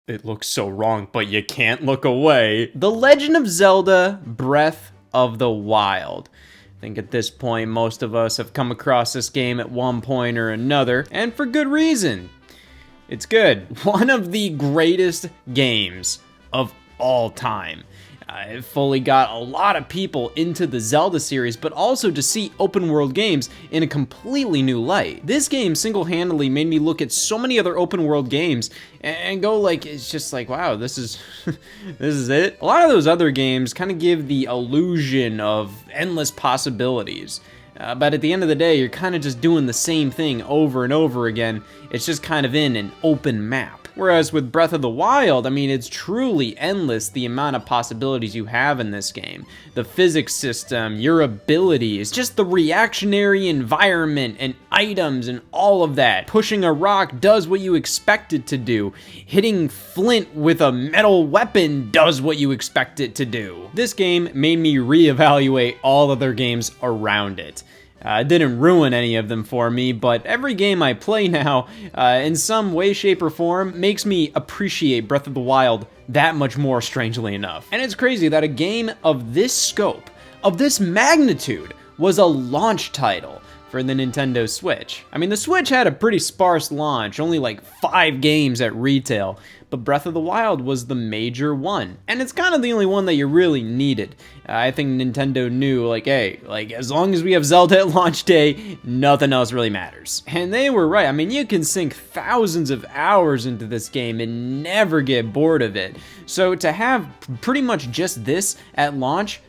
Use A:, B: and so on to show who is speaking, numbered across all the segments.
A: It looks so wrong, but you can't look away. The Legend of Zelda Breath of the Wild. I think at this point, most of us have come across this game at one point or another, and for good reason. It's good. One of the greatest games of all time. It fully got a lot of people into the Zelda series, but also to see open world games in a completely new light. This game single-handedly made me look at so many other open world games and go like, it's just like, wow, this is this is it. A lot of those other games kind of give the illusion of endless possibilities. But at the end of the day, you're kind of just doing the same thing over and over again. It's just kind of in an open map. Whereas with Breath of the Wild, I mean, it's truly endless the amount of possibilities you have in this game. The physics system, your abilities, just the reactionary environment and items and all of that. Pushing a rock does what you expect it to do. Hitting flint with a metal weapon does what you expect it to do. This game made me reevaluate all other games around it. It didn't ruin any of them for me, but every game I play now, in some way, shape, or form, makes me appreciate Breath of the Wild that much more, strangely enough. And it's crazy that a game of this scope, of this magnitude, was a launch title for the Nintendo Switch. I mean, the Switch had a pretty sparse launch, only like 5 games at retail, but Breath of the Wild was the major one. And it's kind of the only one that you really needed. I think Nintendo knew, like, hey, like, as long as we have Zelda at launch day, nothing else really matters. And they were right. I mean, you can sink thousands of hours into this game and never get bored of it. So to have pretty much just this at launch,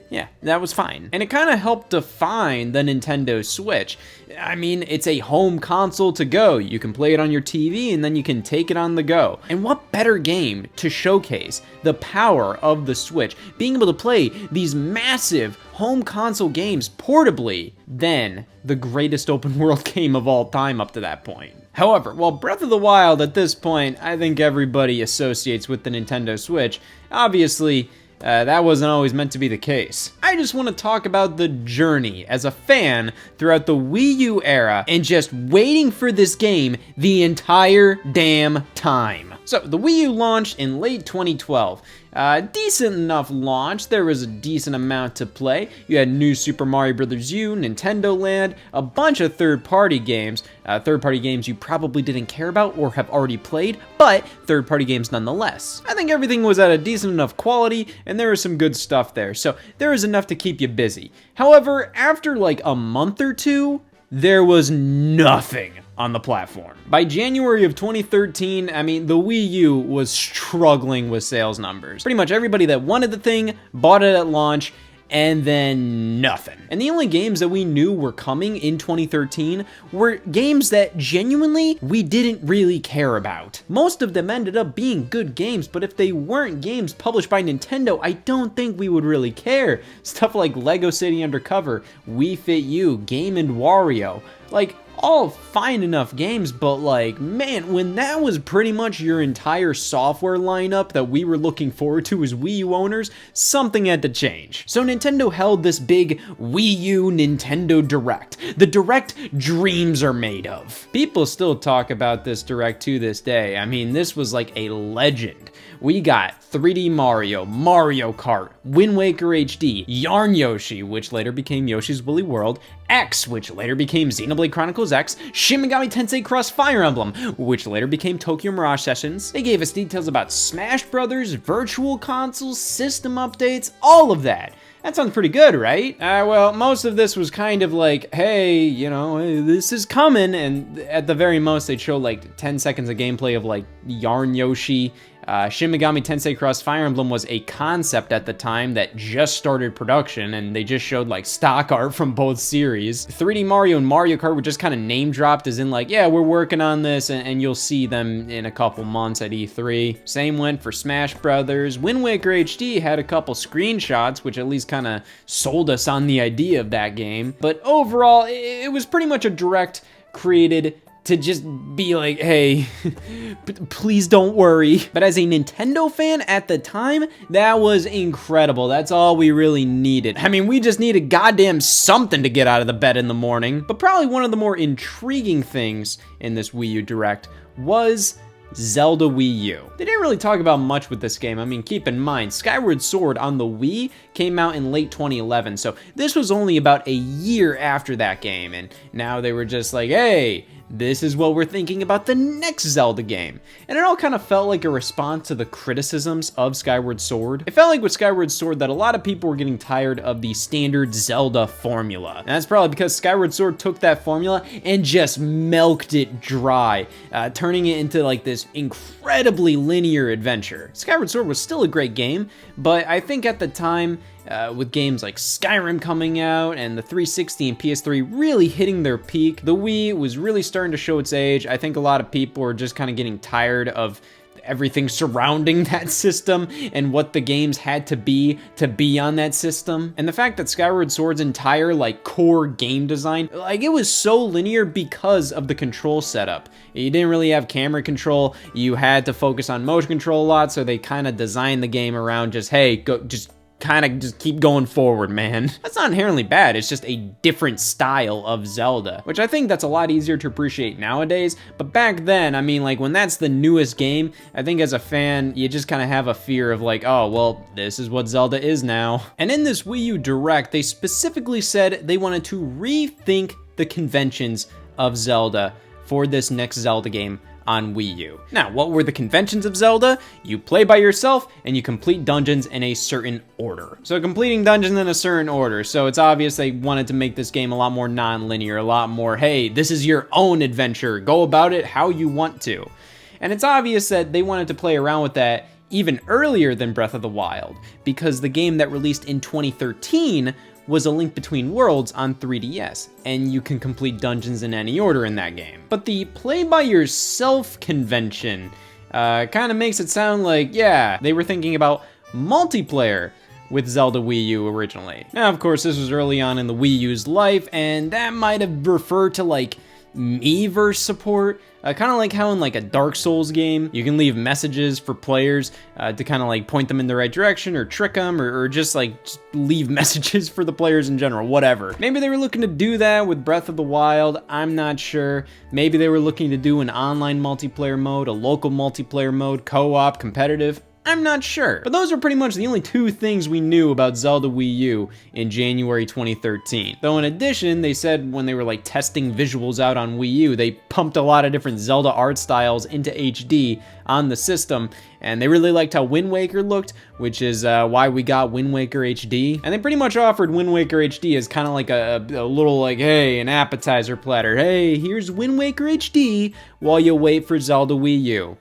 A: yeah, that was fine. And it kind of helped define the Nintendo Switch. I mean, it's a home console to go. You can play it on your TV and then you can take it on the go. And what better game to showcase the power of the Switch, being able to play these massive home console games portably, than the greatest open world game of all time up to that point. However, while Breath of the Wild at this point, I think everybody associates with the Nintendo Switch, obviously, that wasn't always meant to be the case. I just want to talk about the journey as a fan throughout the Wii U era and just waiting for this game the entire damn time. So, the Wii U launched in late 2012. Decent enough launch. There was a decent amount to play. You had New Super Mario Bros. U, Nintendo Land, a bunch of third-party games. Third-party games you probably didn't care about or have already played, but third-party games nonetheless. I think everything was at a decent enough quality, and there was some good stuff there, so there was enough to keep you busy. However, after like a month or two, there was nothing on the platform. By January of 2013, I mean, the Wii U was struggling with sales numbers. Pretty much everybody that wanted the thing bought it at launch, and then nothing. And the only games that we knew were coming in 2013 were games that genuinely we didn't really care about. Most of them ended up being good games, but if they weren't games published by Nintendo, I don't think we would really care. Stuff like Lego City Undercover, Wii Fit U, Game & Wario, like, all fine enough games, but like, man, when that was pretty much your entire software lineup that we were looking forward to as Wii U owners, something had to change. So Nintendo held this big Wii U Nintendo Direct. The Direct dreams are made of. People still talk about this Direct to this day. I mean, this was like a legend. We got 3D Mario, Mario Kart, Wind Waker HD, Yarn Yoshi, which later became Yoshi's Woolly World, X, which later became Xenoblade Chronicles X, Shin Megami Tensei Cross Fire Emblem, which later became Tokyo Mirage Sessions. They gave us details about Smash Brothers, Virtual Consoles, system updates, all of that. That sounds pretty good, right? Well, most of this was kind of like, hey, you know, this is coming, and at the very most, they'd show like 10 seconds of gameplay of like Yarn Yoshi. Shin Megami Tensei Cross Fire Emblem was a concept at the time that just started production, and they just showed like stock art from both series. 3D Mario and Mario Kart were just kind of name dropped, as in like, yeah, we're working on this, and you'll see them in a couple months at E3. Same went for Smash Brothers. Wind Waker HD had a couple screenshots, which at least kind of sold us on the idea of that game. But overall, it was pretty much a Direct created to just be like, hey, please don't worry. But as a Nintendo fan at the time, that was incredible. That's all we really needed. I mean, we just needed goddamn something to get out of the bed in the morning. But probably one of the more intriguing things in this Wii U Direct was Zelda Wii U. They didn't really talk about much with this game. I mean, keep in mind, Skyward Sword on the Wii came out in late 2011, so this was only about a year after that game, and now they were just like, hey, this is what we're thinking about the next Zelda game. And it all kind of felt like a response to the criticisms of Skyward Sword. It felt like with Skyward Sword that a lot of people were getting tired of the standard Zelda formula. And that's probably because Skyward Sword took that formula and just milked it dry, turning it into like this incredibly linear adventure. Skyward Sword was still a great game, but I think at the time, with games like Skyrim coming out and the 360 and PS3 really hitting their peak, the Wii was really starting to show its age. I think a lot of people were just kind of getting tired of everything surrounding that system and what the games had to be on that system. And the fact that Skyward Sword's entire like core game design, like it was so linear because of the control setup. You didn't really have camera control. You had to focus on motion control a lot, so they kind of designed the game around just, hey, go, just keep going forward, man. That's not inherently bad, it's just a different style of Zelda, which I think that's a lot easier to appreciate nowadays, but back then, I mean, like, when that's the newest game, I think as a fan, you just kind of have a fear of like, oh, well, this is what Zelda is now. And in this Wii U Direct, they specifically said they wanted to rethink the conventions of Zelda for this next Zelda game on Wii U. Now, what were the conventions of Zelda? You play by yourself and you complete dungeons in a certain order. So completing dungeons in a certain order. So it's obvious they wanted to make this game a lot more non-linear, a lot more, hey, this is your own adventure. Go about it how you want to. And it's obvious that they wanted to play around with that even earlier than Breath of the Wild, because the game that released in 2013 was A Link Between Worlds on 3DS, and you can complete dungeons in any order in that game. But the play-by-yourself convention kind of makes it sound like, yeah, they were thinking about multiplayer with Zelda Wii U originally. Now, of course, this was early on in the Wii U's life, and that might have referred to, like, Miiverse support, kind of like how in like a Dark Souls game, you can leave messages for players to kind of like point them in the right direction or trick them or just leave messages for the players in general, whatever. Maybe they were looking to do that with Breath of the Wild, I'm not sure. Maybe they were looking to do an online multiplayer mode, a local multiplayer mode, co-op, competitive. I'm not sure. But those are pretty much the only two things we knew about Zelda Wii U in January 2013. Though in addition, they said when they were like testing visuals out on Wii U, they pumped a lot of different Zelda art styles into HD on the system, and they really liked how Wind Waker looked, which is why we got Wind Waker HD. And they pretty much offered Wind Waker HD as kind of like a little like, hey, an appetizer platter. Hey, here's Wind Waker HD while you wait for Zelda Wii U.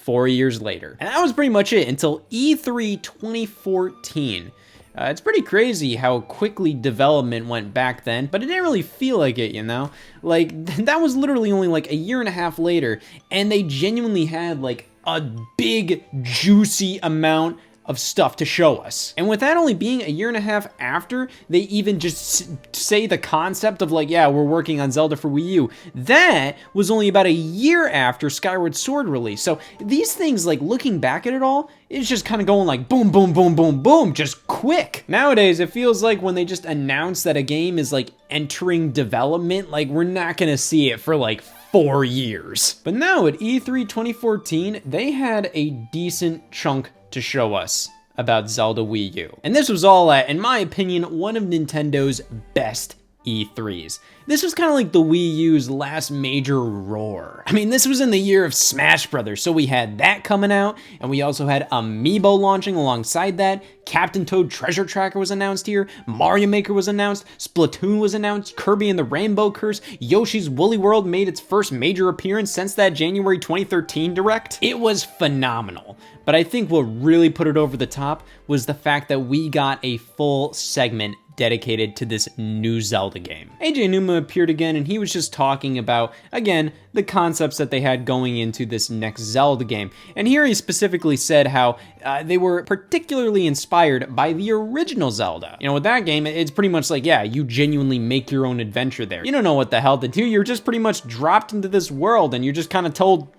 A: 4 years later. And that was pretty much it until E3 2014. It's pretty crazy how quickly development went back then, but it didn't really feel like it, you know? Like, that was literally only like a year and a half later, and they genuinely had like a big, juicy amount of stuff to show us. And with that only being a year and a half after they even just say the concept of like, yeah, we're working on Zelda for Wii U, that was only about a year after Skyward Sword release. So these things, like looking back at it all, it's just kind of going like boom, boom, boom, boom, boom, just quick. Nowadays, it feels like when they just announce that a game is like entering development, like we're not gonna see it for like 4 years. But now at E3 2014, they had a decent chunk to show us about Zelda Wii U. And this was all at, in my opinion, one of Nintendo's best E3s. This was kind of like the Wii U's last major roar. I mean, this was in the year of Smash Brothers, so we had that coming out, and we also had Amiibo launching alongside that. Captain Toad Treasure Tracker was announced here, Mario Maker was announced, Splatoon was announced, Kirby and the Rainbow Curse, Yoshi's Woolly World made its first major appearance since that January 2013 Direct. It was phenomenal. But I think what really put it over the top was the fact that we got a full segment dedicated to this new Zelda game. AJ Numa appeared again, and he was just talking about, again, the concepts that they had going into this next Zelda game. And here he specifically said how they were particularly inspired by the original Zelda. You know, with that game, it's pretty much like, yeah, you genuinely make your own adventure there. You don't know what the hell to do. You're just pretty much dropped into this world, and you're just kind of told,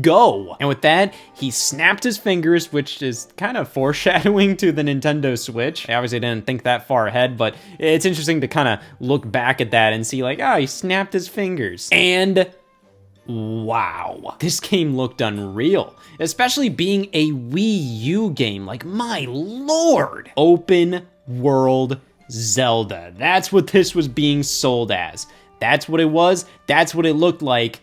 A: go. And with that, he snapped his fingers, which is kind of foreshadowing to the Nintendo Switch. I obviously didn't think that far ahead, but it's interesting to kind of look back at that and see like, oh, he snapped his fingers. And wow. This game looked unreal, especially being a Wii U game. Like, my lord. Open world Zelda. That's what this was being sold as. That's what it was. That's what it looked like.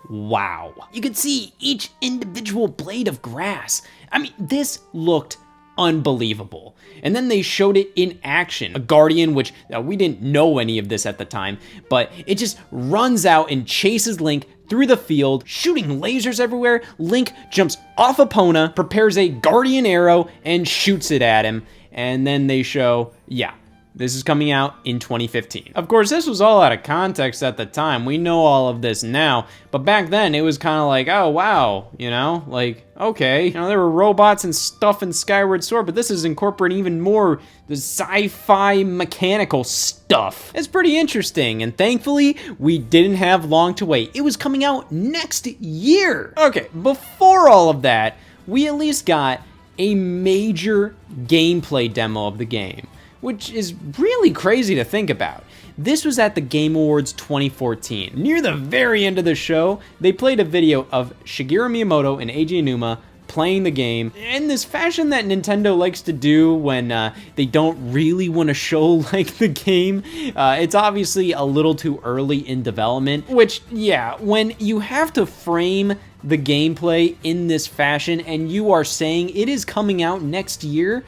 A: Wow. You could see each individual blade of grass. I mean, this looked unbelievable. And then they showed it in action. A guardian, which we didn't know any of this at the time, but it just runs out and chases Link through the field, shooting lasers everywhere. Link jumps off Epona, prepares a guardian arrow, and shoots it at him. And then they show, yeah, this is coming out in 2015. Of course, this was all out of context at the time. We know all of this now, but back then it was kind of like, oh, wow, you know, like, okay. You know, there were robots and stuff in Skyward Sword, but this is incorporating even more the sci-fi mechanical stuff. It's pretty interesting, and thankfully, we didn't have long to wait. It was coming out next year. Okay, before all of that, we at least got a major gameplay demo of the game, which is really crazy to think about. This was at the Game Awards 2014. Near the very end of the show, they played a video of Shigeru Miyamoto and Eiji Aonuma playing the game in this fashion that Nintendo likes to do when they don't really want to show like the game. It's obviously a little too early in development, which, yeah, when you have to frame the gameplay in this fashion and you are saying it is coming out next year,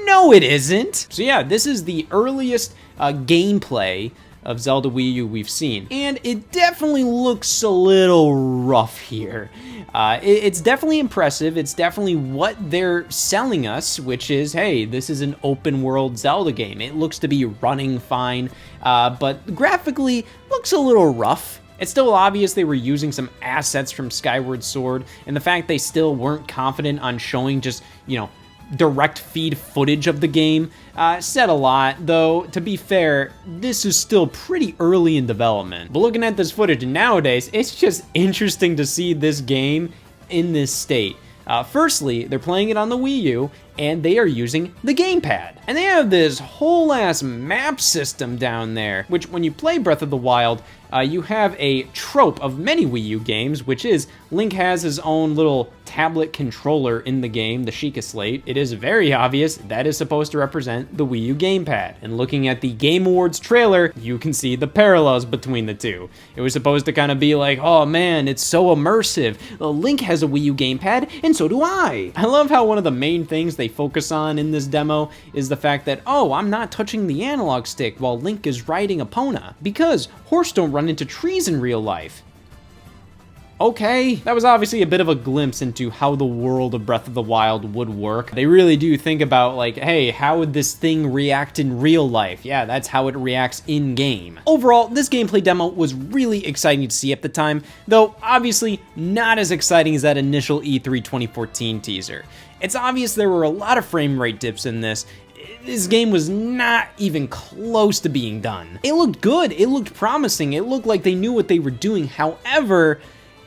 A: no, it isn't. So yeah, this is the earliest gameplay of Zelda Wii U we've seen, and it definitely looks a little rough here. It's definitely impressive. It's definitely what they're selling us, which is, hey, this is an open world Zelda game. It looks to be running fine, but graphically looks a little rough. It's still obvious they were using some assets from Skyward Sword, and the fact they still weren't confident on showing just, you know, direct feed footage of the game said a lot, though to be fair, this is still pretty early in development. But looking at this footage nowadays, it's just interesting to see this game in this state. Firstly, they're playing it on the Wii U, and they are using the gamepad. And they have this whole ass map system down there, which when you play Breath of the Wild, you have a trope of many Wii U games, which is Link has his own little tablet controller in the game, the Sheikah Slate. It is very obvious that is supposed to represent the Wii U gamepad. And looking at the Game Awards trailer, you can see the parallels between the two. It was supposed to kind of be like, oh man, it's so immersive. Link has a Wii U gamepad, and so do I. I love how one of the main things they focus on in this demo is the fact that, oh, I'm not touching the analog stick while Link is riding Epona, because horse don't run into trees in real life. Okay, that was obviously a bit of a glimpse into how the world of Breath of the Wild would work. They really do think about like, hey, how would this thing react in real life? Yeah, that's how it reacts in-game. Overall, this gameplay demo was really exciting to see at the time, though obviously not as exciting as that initial E3 2014 teaser. It's obvious there were a lot of frame rate dips in this. This game was not even close to being done. It looked good, it looked promising, it looked like they knew what they were doing. However,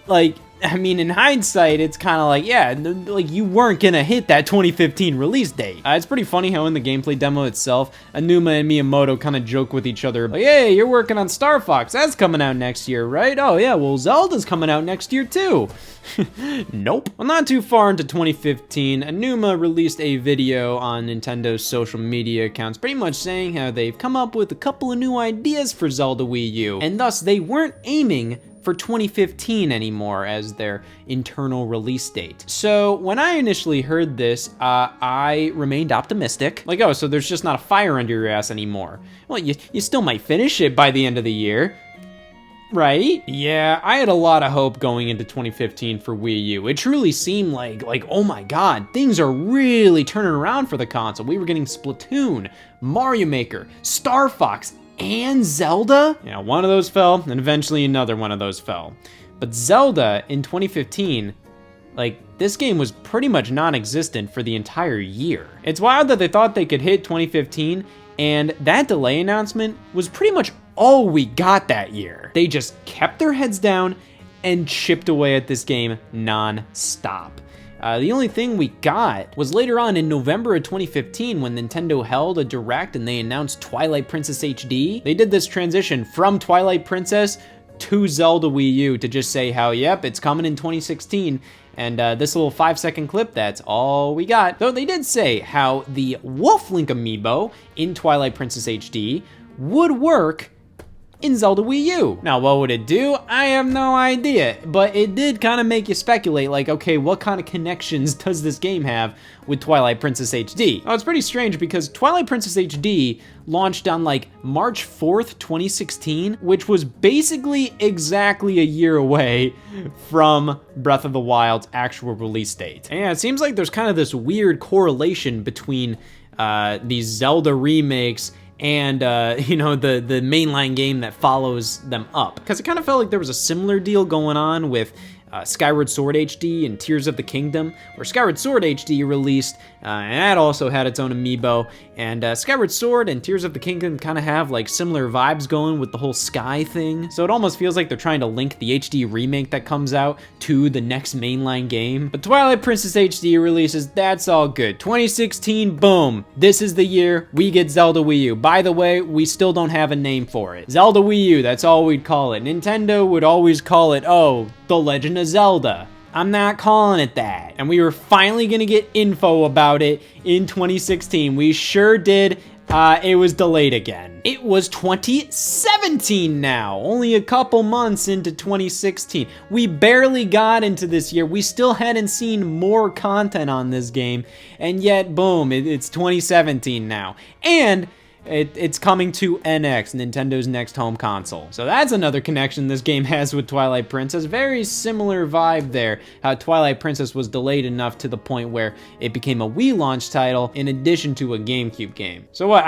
A: like, I mean, in hindsight, it's kind of like, yeah, like you weren't gonna hit that 2015 release date. It's pretty funny how in the gameplay demo itself, Aonuma and Miyamoto kind of joke with each other, like, hey, you're working on Star Fox, that's coming out next year, right? Oh yeah, well, Zelda's coming out next year too. Nope. Well, not too far into 2015, Aonuma released a video on Nintendo's social media accounts, pretty much saying how they've come up with a couple of new ideas for Zelda Wii U, and thus they weren't aiming for 2015 anymore as their internal release date. So when I initially heard this, I remained optimistic. Like, oh, so there's just not a fire under your ass anymore. Well, you still might finish it by the end of the year, right? Yeah, I had a lot of hope going into 2015 for Wii U. It truly seemed like, oh my god, things are really turning around for the console. We were getting Splatoon, Mario Maker, Star Fox, and Zelda? Yeah, one of those fell, and eventually another one of those fell. But Zelda in 2015, like, this game was pretty much non-existent for the entire year. It's wild that they thought they could hit 2015, and that delay announcement was pretty much all we got that year. They just kept their heads down and chipped away at this game non-stop. The only thing we got was later on in November of 2015 when Nintendo held a direct and they announced Twilight Princess HD. They did this transition from Twilight Princess to Zelda Wii U to just say how, yep, it's coming in 2016. And this little 5-second clip, that's all we got. Though they did say how the Wolf Link amiibo in Twilight Princess HD would work in Zelda Wii U. Now, what would it do? I have no idea, but it did kind of make you speculate, like, okay, what kind of connections does this game have with Twilight Princess HD? Oh, it's pretty strange because Twilight Princess HD launched on like March 4th, 2016, which was basically exactly a year away from Breath of the Wild's actual release date. And yeah, it seems like there's kind of this weird correlation between these Zelda remakes and you know, the mainline game that follows them up, because it kind of felt like there was a similar deal going on with Skyward Sword HD and Tears of the Kingdom, where Skyward Sword HD released, and that also had its own amiibo, and Skyward Sword and Tears of the Kingdom kind of have like similar vibes going with the whole sky thing, so it almost feels like they're trying to link the HD remake that comes out to the next mainline game. But Twilight Princess HD releases, that's all good. 2016, boom, this is the year we get Zelda Wii U. By the way, we still don't have a name for it. Zelda Wii U, that's all we'd call it. Nintendo would always call it, oh, The Legend of Zelda. I'm not calling it that. And we were finally gonna get info about it in 2016. We sure did. It was delayed again. It was 2017 now, only a couple months into 2016. We barely got into this year. We still hadn't seen more content on this game, and yet, boom, it's 2017 now. And it's coming to NX, Nintendo's next home console. So that's another connection this game has with Twilight Princess. Very similar vibe there. How Twilight Princess was delayed enough to the point where it became a Wii launch title in addition to a GameCube game. So what,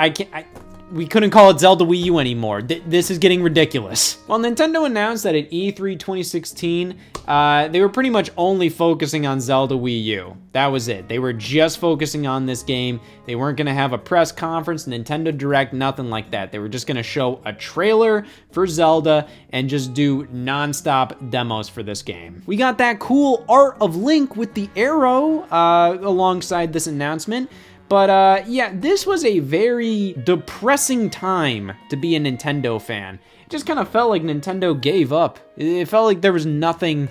A: we couldn't call it Zelda Wii U anymore. This is getting ridiculous. Well, Nintendo announced that at E3 2016, they were pretty much only focusing on Zelda Wii U. That was it. They were just focusing on this game. They weren't gonna have a press conference, Nintendo Direct, nothing like that. They were just gonna show a trailer for Zelda and just do non-stop demos for this game. We got that cool art of Link with the arrow alongside this announcement. But yeah, this was a very depressing time to be a Nintendo fan. It just kind of felt like Nintendo gave up. It felt like there was nothing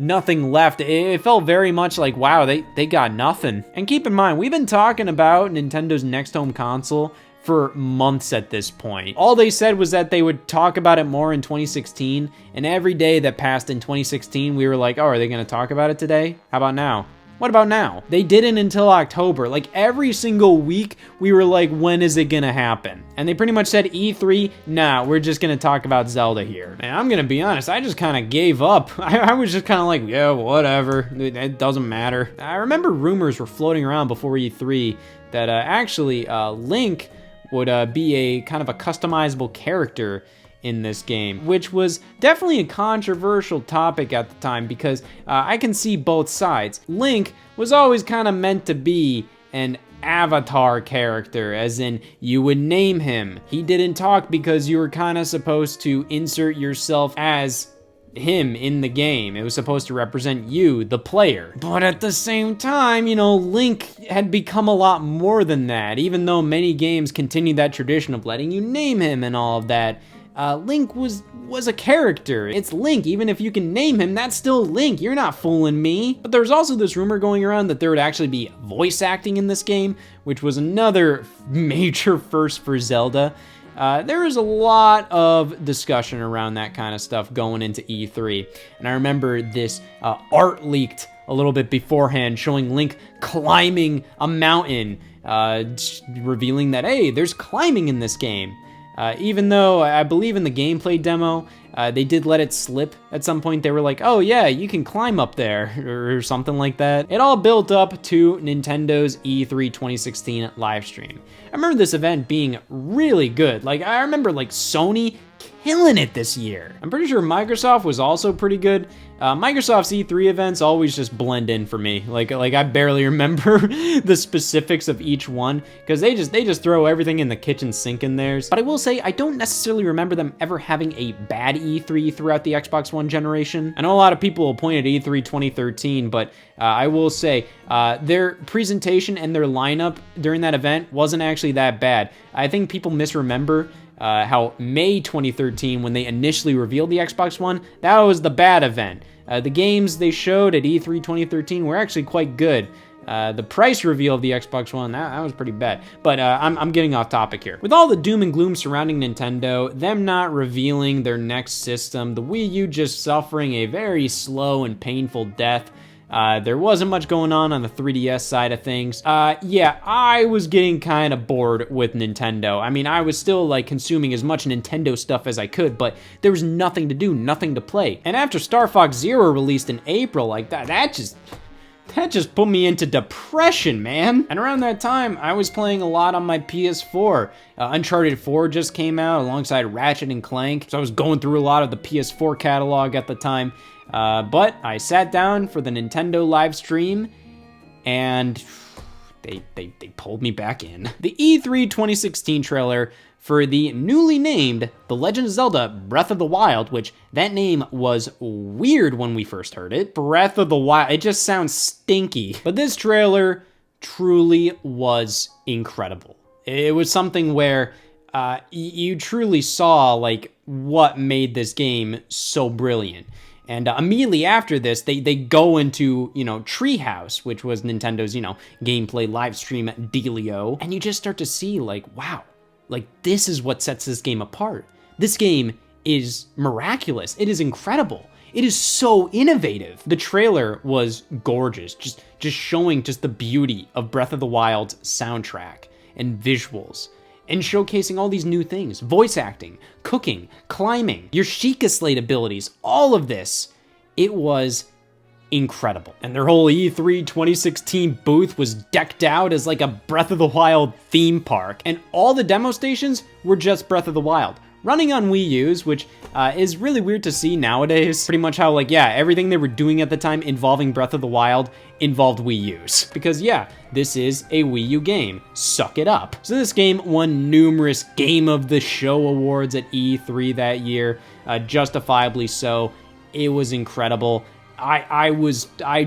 A: left. It felt very much like, wow, they got nothing. And keep in mind, we've been talking about Nintendo's next home console for months at this point. All they said was that they would talk about it more in 2016, and every day that passed in 2016, we were like, oh, are they gonna talk about it today? How about now? What about now? They didn't until October. Like every single week, we were like, when is it gonna happen? And they pretty much said E3, nah, we're just gonna talk about Zelda here. And I'm gonna be honest, I just kind of gave up. I was just kind of like, yeah, whatever, it doesn't matter. I remember rumors were floating around before E3 that actually Link would be a kind of a customizable character in this game, which was definitely a controversial topic at the time because I can see both sides. Link was always kind of meant to be an avatar character, as in you would name him. He didn't talk because you were kind of supposed to insert yourself as him in the game. It was supposed to represent you, the player. But at the same time, you know, Link had become a lot more than that, even though many games continued that tradition of letting you name him and all of that. Link was a character. It's Link. Even if you can name him, that's still Link. You're not fooling me. But there's also this rumor going around that there would actually be voice acting in this game, which was another major first for Zelda. There was a lot of discussion around that kind of stuff going into E3. And I remember this art leaked a little bit beforehand showing Link climbing a mountain, revealing that, hey, there's climbing in this game. Even though I believe in the gameplay demo, they did let it slip at some point. They were like, oh yeah, you can climb up there or something like that. It all built up to Nintendo's E3 2016 live stream. I remember this event being really good. Like, I remember like Sony killing it this year. I'm pretty sure Microsoft was also pretty good. Microsoft's E3 events always just blend in for me. Like I barely remember the specifics of each one because they just throw everything in the kitchen sink in theirs. But I will say I don't necessarily remember them ever having a bad E3 throughout the Xbox One generation. I know a lot of people will point at E3 2013, but I will say their presentation and their lineup during that event wasn't actually that bad. I think people misremember how May 2013, when they initially revealed the Xbox One, that was the bad event. The games they showed at E3 2013 were actually quite good. The price reveal of the Xbox One, that was pretty bad. But I'm getting off topic here. With all the doom and gloom surrounding Nintendo, them not revealing their next system, the Wii U just suffering a very slow and painful death, there wasn't much going on the 3DS side of things. Yeah, I was getting kind of bored with Nintendo. I mean, I was still like consuming as much Nintendo stuff as I could, but there was nothing to do, nothing to play. And after Star Fox Zero released in April, like that just put me into depression, man. And around that time, I was playing a lot on my PS4. Uncharted 4 just came out alongside Ratchet and Clank, so I was going through a lot of the PS4 catalog at the time. But I sat down for the Nintendo live stream, and they pulled me back in. The E3 2016 trailer for the newly named The Legend of Zelda Breath of the Wild, which that name was weird when we first heard it. Breath of the Wild, it just sounds stinky. But this trailer truly was incredible. It was something where you truly saw like what made this game so brilliant. And immediately after this, they go into, Treehouse, which was Nintendo's, gameplay live stream dealio. And you just start to see like, wow, like this is what sets this game apart. This game is miraculous. It is incredible. It is so innovative. The trailer was gorgeous, just showing just the beauty of Breath of the Wild's soundtrack and visuals, and showcasing all these new things, voice acting, cooking, climbing, your Sheikah Slate abilities, all of this. It was incredible. And their whole E3 2016 booth was decked out as like a Breath of the Wild theme park. And all the demo stations were just Breath of the Wild, running on Wii U's, which is really weird to see nowadays. Pretty much how like, yeah, everything they were doing at the time involving Breath of the Wild involved Wii U's. Because yeah, this is a Wii U game. Suck it up. So this game won numerous Game of the Show awards at E3 that year, justifiably so. It was incredible. I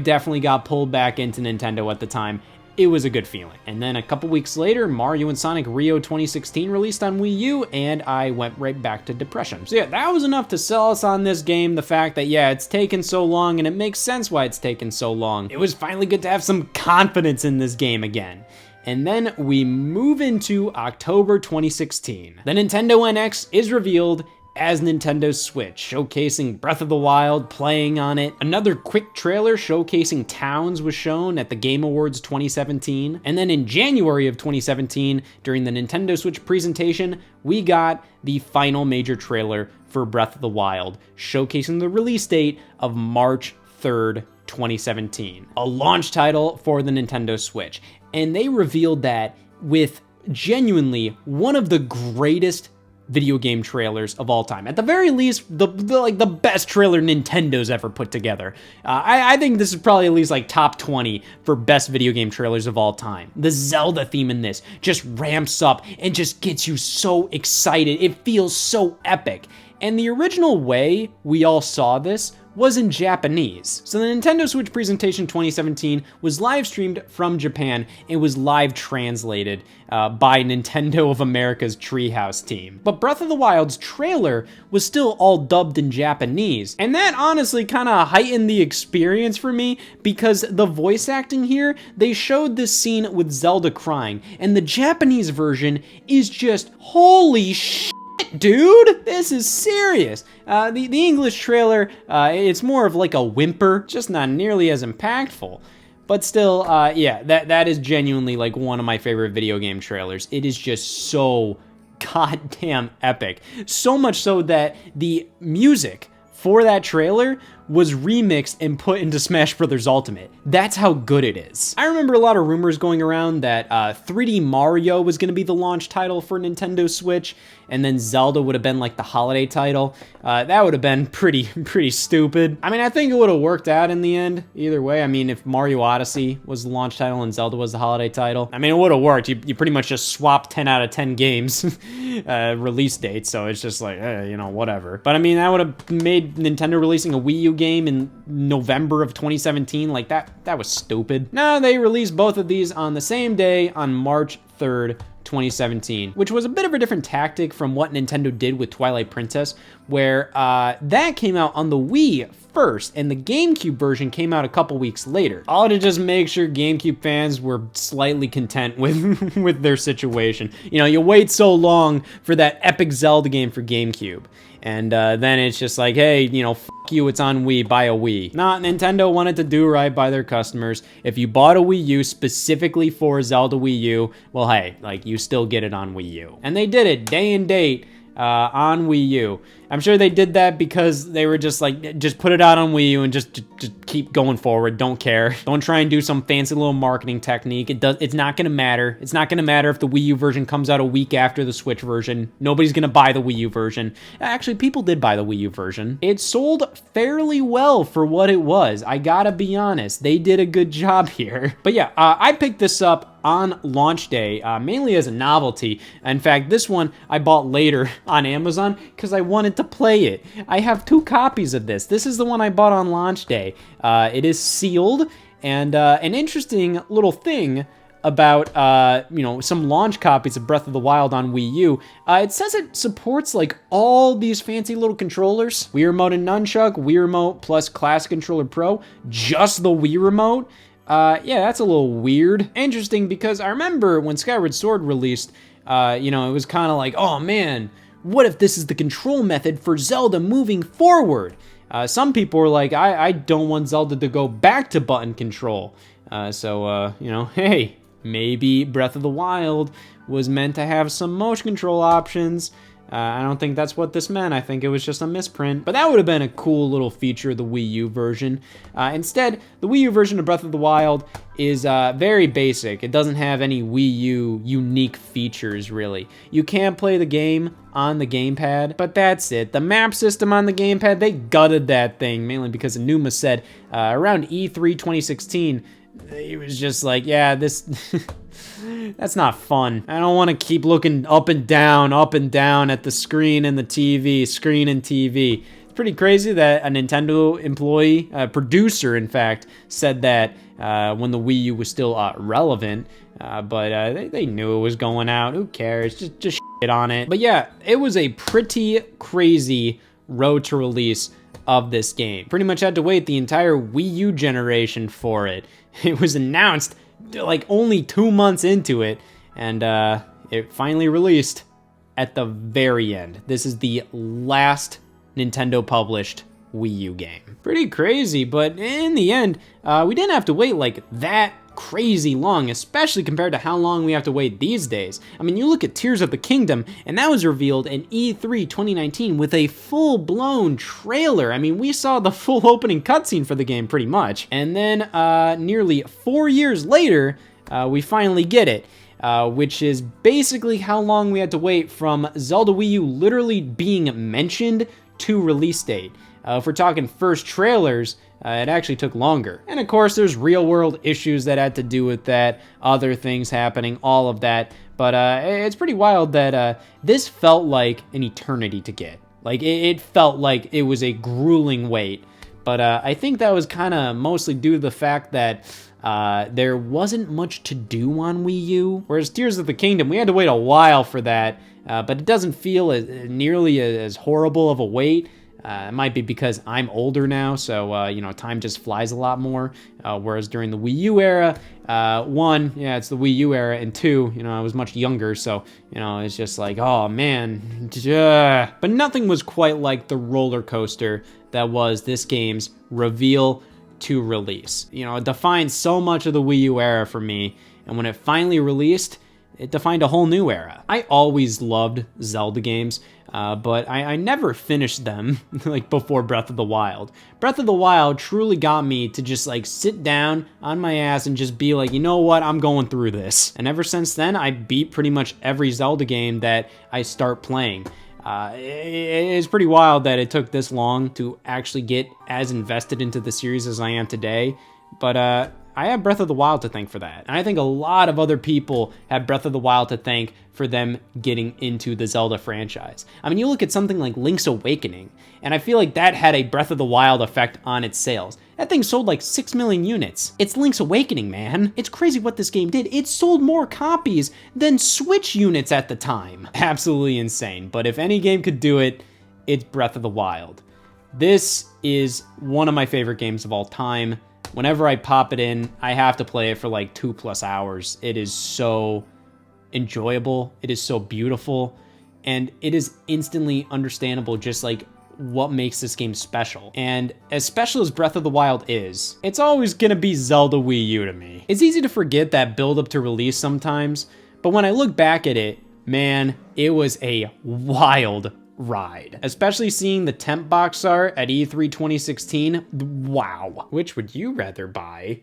A: definitely got pulled back into Nintendo at the time. It was a good feeling. And then a couple weeks later, Mario and Sonic Rio 2016 released on Wii U, and I went right back to depression. So yeah, that was enough to sell us on this game, the fact that yeah, it's taken so long, and it makes sense why it's taken so long. It was finally good to have some confidence in this game again. And then we move into October 2016. The Nintendo NX is revealed as Nintendo Switch, showcasing Breath of the Wild, playing on it. Another quick trailer showcasing Towns was shown at the Game Awards 2017. And then in January of 2017, during the Nintendo Switch presentation, we got the final major trailer for Breath of the Wild, showcasing the release date of March 3rd, 2017, a launch title for the Nintendo Switch. And they revealed that with genuinely one of the greatest video game trailers of all time. At the very least, the best trailer Nintendo's ever put together. I think this is probably at least like top 20 for best video game trailers of all time. The Zelda theme in this just ramps up and just gets you so excited. It feels so epic. And the original way we all saw this was in Japanese. So the Nintendo Switch presentation 2017 was live streamed from Japan. It was live translated by Nintendo of America's Treehouse team. But Breath of the Wild's trailer was still all dubbed in Japanese. And that honestly kind of heightened the experience for me, because the voice acting here, they showed this scene with Zelda crying, and the Japanese version is just holy shit. Dude, this is serious. The English trailer, it's more of like a whimper, just not nearly as impactful. But still, yeah, that is genuinely like one of my favorite video game trailers. It is just so goddamn epic. So much so that the music for that trailer was remixed and put into Smash Bros. Ultimate. That's how good it is. I remember a lot of rumors going around that 3D Mario was gonna be the launch title for Nintendo Switch, and then Zelda would have been like the holiday title. That would have been pretty stupid. I mean, I think it would have worked out in the end, either way. I mean, if Mario Odyssey was the launch title and Zelda was the holiday title, I mean, it would have worked. You pretty much just swapped 10 out of 10 games release dates, so it's just like, whatever. But I mean, that would have made Nintendo releasing a Wii U game in November of 2017, like that was stupid. No, they released both of these on the same day, on March 3rd, 2017, which was a bit of a different tactic from what Nintendo did with Twilight Princess, where that came out on the Wii first, and the GameCube version came out a couple weeks later. All to just make sure GameCube fans were slightly content with, with their situation. You know, you wait so long for that epic Zelda game for GameCube, and then it's just like, hey, you know, f you, it's on Wii, buy a Wii. Nah, Nintendo wanted to do right by their customers. If you bought a Wii U specifically for Zelda Wii U, well, hey, like, you still get it on Wii U. And they did it day and date on Wii U. I'm sure they did that because they were just like, just put it out on Wii U and just keep going forward. Don't care. Don't try and do some fancy little marketing technique. It's not gonna matter. It's not gonna matter if the Wii U version comes out a week after the Switch version. Nobody's gonna buy the Wii U version. Actually, people did buy the Wii U version. It sold fairly well for what it was. I gotta be honest. They did a good job here. But yeah, I picked this up on launch day, mainly as a novelty. In fact, this one I bought later on Amazon because I wanted to play it. I have 2 copies of this. This is the one I bought on launch day. It is sealed, and an interesting little thing about, you know, some launch copies of Breath of the Wild on Wii U, it says it supports like all these fancy little controllers. Wii Remote and Nunchuck, Wii Remote plus Classic Controller Pro, just the Wii Remote. Yeah, that's a little weird. Interesting, because I remember when Skyward Sword released, you know, it was kind of like, oh man, what if this is the control method for Zelda moving forward? Some people were like, I don't want Zelda to go back to button control. So, you know, hey, maybe Breath of the Wild was meant to have some motion control options. I don't think that's what this meant. I think it was just a misprint. But that would have been a cool little feature of the Wii U version. Instead, the Wii U version of Breath of the Wild is very basic. It doesn't have any Wii U unique features, really. You can play the game on the gamepad, but that's it. The map system on the gamepad, they gutted that thing, mainly because Enuma said around E3 2016, he was just like, yeah, this... that's not fun. I don't want to keep looking up and down at the screen and the TV, screen and TV. It's pretty crazy that a Nintendo employee, producer in fact, said that when the Wii U was still relevant, but they knew it was going out. Who cares? Just shit on it. But yeah, it was a pretty crazy road to release of this game. Pretty much had to wait the entire Wii U generation for it. It was announced like only 2 months into it, and it finally released at the very end. This is the last Nintendo published Wii U game. Pretty crazy, but in the end, we didn't have to wait like that crazy long, especially compared to how long we have to wait these days. I mean, you look at Tears of the Kingdom, and that was revealed in E3 2019 with a full-blown trailer. I mean, we saw the full opening cutscene for the game pretty much. And then nearly 4 years later, we finally get it. Which is basically how long we had to wait from Zelda Wii U literally being mentioned to release date. If we're talking first trailers, it actually took longer. And of course, there's real-world issues that had to do with that, other things happening, all of that. But it's pretty wild that this felt like an eternity to get. Like, it felt like it was a grueling wait. But I think that was kind of mostly due to the fact that there wasn't much to do on Wii U. Whereas Tears of the Kingdom, we had to wait a while for that, but it doesn't feel nearly as horrible of a wait. It might be because I'm older now, so, you know, time just flies a lot more. Whereas during the Wii U era, 1, yeah, it's the Wii U era, and 2, you know, I was much younger, so, you know, it's just like, oh, man. But nothing was quite like the roller coaster that was this game's reveal to release. You know, it defined so much of the Wii U era for me, and when it finally released, it defined a whole new era. I always loved Zelda games, but I never finished them like before Breath of the Wild. Breath of the Wild truly got me to just like sit down on my ass and just be like, you know what, I'm going through this. And ever since then, I beat pretty much every Zelda game that I start playing. It's pretty wild that it took this long to actually get as invested into the series as I am today, but I have Breath of the Wild to thank for that. And I think a lot of other people have Breath of the Wild to thank for them getting into the Zelda franchise. I mean, you look at something like Link's Awakening, and I feel like that had a Breath of the Wild effect on its sales. That thing sold like 6 million units. It's Link's Awakening, man. It's crazy what this game did. It sold more copies than Switch units at the time. Absolutely insane. But if any game could do it, it's Breath of the Wild. This is one of my favorite games of all time. Whenever I pop it in, I have to play it for like 2+ hours. It is so enjoyable. It is so beautiful. And it is instantly understandable just like what makes this game special. And as special as Breath of the Wild is, it's always gonna be Zelda Wii U to me. It's easy to forget that build up to release sometimes, but when I look back at it, man, it was a wild ride. Especially seeing the temp box art at E3 2016, wow. Which would you rather buy?